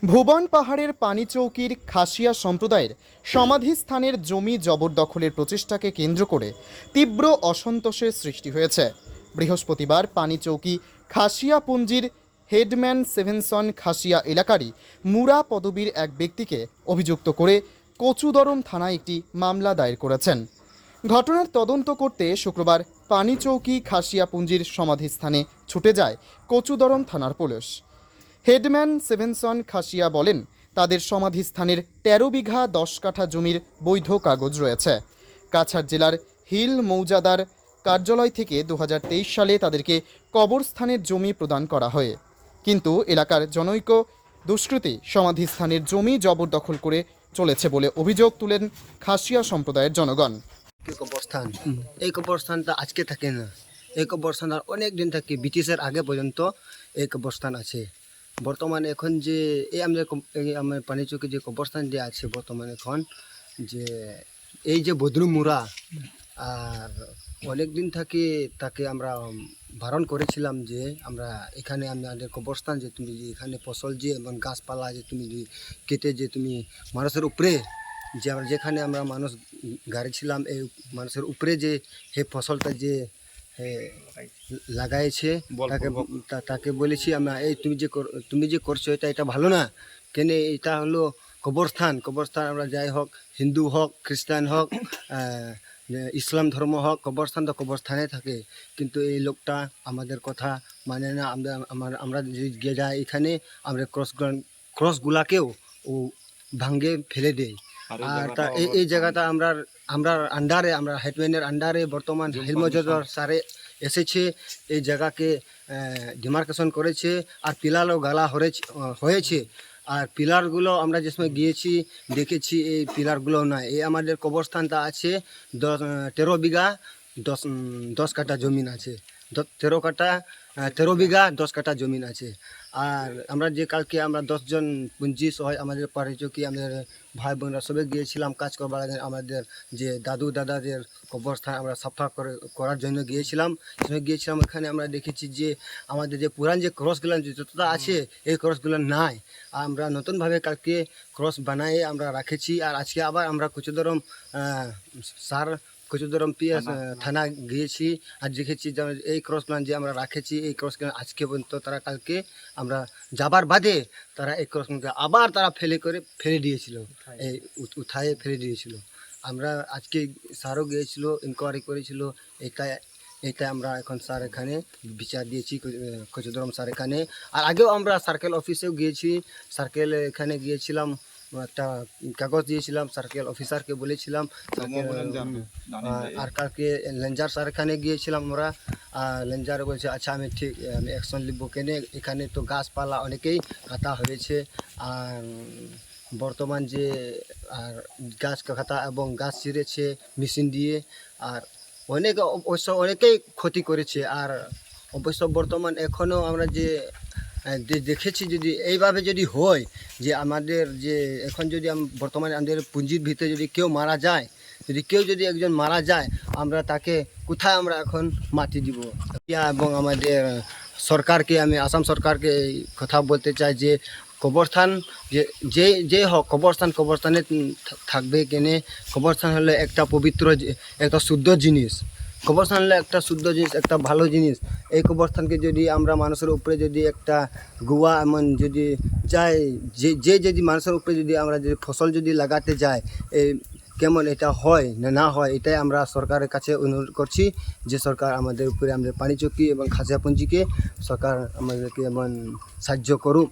ভুবন পাহাড়ের পানিচৌকির খাসিয়া সম্প্রদায়ের সমাধিস্থানের জমি জবরদখলের প্রচেষ্টাকে কেন্দ্র করে তীব্র অসন্তোষের সৃষ্টি হয়েছে। বৃহস্পতিবার পানিচৌকি খাসিয়া পুঞ্জির হেডম্যান সেভেনসন খাসিয়া এলাকারই মুরা পদবীর এক ব্যক্তিকে অভিযুক্ত করে কচুদরম থানায় একটি মামলা দায়ের করেছেন। ঘটনার তদন্ত করতে শুক্রবার পানিচৌকি খাসিয়া পুঞ্জির সমাধিস্থানে ছুটে যায় কচুদরম থানার পুলিশ। হেডম্যান সেভেনসন খাসিয়া বলেন, তাদের সমাধিস্থানের ১৩ বিঘা ১০ কাঠা জমির বৈধ কাগজ রয়েছে। কাছাড় জেলার হিল মৌজাদার কার্যালয় থেকে ২০২৩ সালে তাদেরকে কবরস্থানের জমি প্রদান করা হয়, কিন্তু এলাকার জনৈক দুষ্কৃতী সমাধিস্থানের জমি জবরদখল করে চলেছে বলে অভিযোগ তুলেন খাসিয়া সম্প্রদায়ের জনগণ। কবরস্থান এই কবরস্থানটা আজকে থাকে না, এই কবরস্থান আর অনেক দিন থাকে, ব্রিটিশের আগে পর্যন্ত এই কবরস্থান আছে। বর্তমানে এখন যে এই আমার পানিচৌকি যে কবরস্থান যে আছে বর্তমানে এখন যে এই যে বদরুমুরা আর অনেক দিন থেকে তাকে আমরা বারণ করেছিলাম যে আমরা এখানে আমাদের কবরস্থান যে তুমি যে এখানে ফসল যে এবং গাছপালা যে তুমি কেটে যে তুমি মানুষের উপরে যে আমরা যেখানে আমরা মানুষ গাড়িছিলাম এই মানুষের উপরে যে হে ফসলটা যে লাগাইছে তাকে বলেছি আমরা এই তুমি যে করছো এটা ভালো না, কেন এটা হলো কবরস্থান। আমরা যাই হোক, হিন্দু হোক, খ্রিস্টান হোক, ইসলাম ধর্ম হোক, কবরস্থান তো কবরস্থানে থাকে, কিন্তু এই লোকটা আমাদের কথা মানে না। আমরা যে যাই এখানে আমরা ক্রসগুলাকেও ও ভাঙ্গে ফেলে দেয়। আর তা এই জায়গাটা আমরা আন্ডারে আমরা হেডম্যানের আন্ডারে বর্তমান হিলমজদার স্যারে এসেছে, এই জায়গাকে ডিমার্কেশন করেছে আর পিলারও গালা হয়েছে। আর পিলারগুলো আমরা যে সময় গিয়েছি দেখেছি এই পিলারগুলো নয়, এই আমাদের কবরস্থানটা আছে 13 বিঘা 10 কাঠা জমিন আছে, 13 বিঘা 10 কাঠা জমিন আছে। আর আমরা যে কালকে আমরা 10 জন পুঞ্জি সহ আমাদের পারিচৌকি আমাদের ভাই বোনরা সবাই গিয়েছিলাম কাজ করবার, আমাদের যে দাদু দাদাদের কবরস্থান আমরা সাফা করার জন্য গিয়েছিলাম। এখানে আমরা দেখেছি যে আমাদের যে পুরান যে ক্রসগুলো যতটা আছে এই ক্রসগুলো নাই, আমরা নতুনভাবে কালকে ক্রস বানায়ে আমরা রাখেছি। আর আজকে আবার আমরা কচুদরম পিএস থানা গিয়েছি আর দেখেছি যে এই ক্রসগুলো যে আমরা রাখেছি এই ক্রসগুলো আজকে পর্যন্ত তারা কালকে আমরা যাবার বাদে তারা এই ক্রসগুলোকে আবার তারা ফেলে দিয়েছিল, এই উঠায়ে ফেলে দিয়েছিল। আমরা আজকে স্যারও গিয়েছিল, ইনকোয়ারি করেছিল, এইটা আমরা এখন স্যার এখানে বিচার দিয়েছি কচুদরম স্যার এখানে। আর আগেও আমরা সার্কেল অফিসেও গিয়েছি, সার্কেল এখানে গিয়েছিলাম, একটা কাগজ দিয়েছিলাম সার্কেল অফিসারকে বলেছিলাম। আর কালকে লেঞ্জার স্যার এখানে গিয়েছিলাম আমরা, লেঞ্জার বলছে আচ্ছা আমি অ্যাকশন নিব, কেনে এখানে তো গাছপালা অনেকেই কাটা হয়েছে। আর বর্তমান যে আর গাছ কাটা এবং গাছ ছিঁড়েছে মেশিন দিয়ে, আর অনেকেই ক্ষতি করেছে। আর অবশ্য বর্তমান এখনও আমরা যে দেখেছি যদি এইভাবে যদি হয় যে আমাদের যে এখন যদি বর্তমানে আমাদের পুঁজির ভিতরে যদি কেউ মারা যায়, যদি একজন মারা যায়, আমরা তাকে কোথায় আমরা এখন মাটি দিব। এবং আমাদের সরকারকে আমি আসাম সরকারকে এই কথা বলতে চাই যে কবরস্থান যে হোক কবরস্থানে থাকবে, কেনে কবরস্থান হলে একটা পবিত্র একটা শুদ্ধ জিনিস, কবরস্থান হলে একটা শুদ্ধ জিনিস, একটা ভালো জিনিস। এই কবরস্থানকে যদি আমরা মানুষের উপরে যদি একটা গুয়া এমন যদি যায়, যদি মানুষের উপরে যদি আমরা যদি ফসল যদি লাগাতে যাই, কেমন এটা হয় না হয়, এটাই আমরা সরকারের কাছে অনুরোধ করছি যে সরকার আমাদের উপরে আমাদের পানিচৌকি এবং খাসিয়া পুঞ্জিকে সরকার আমাদেরকে এমন সাহায্য করুক।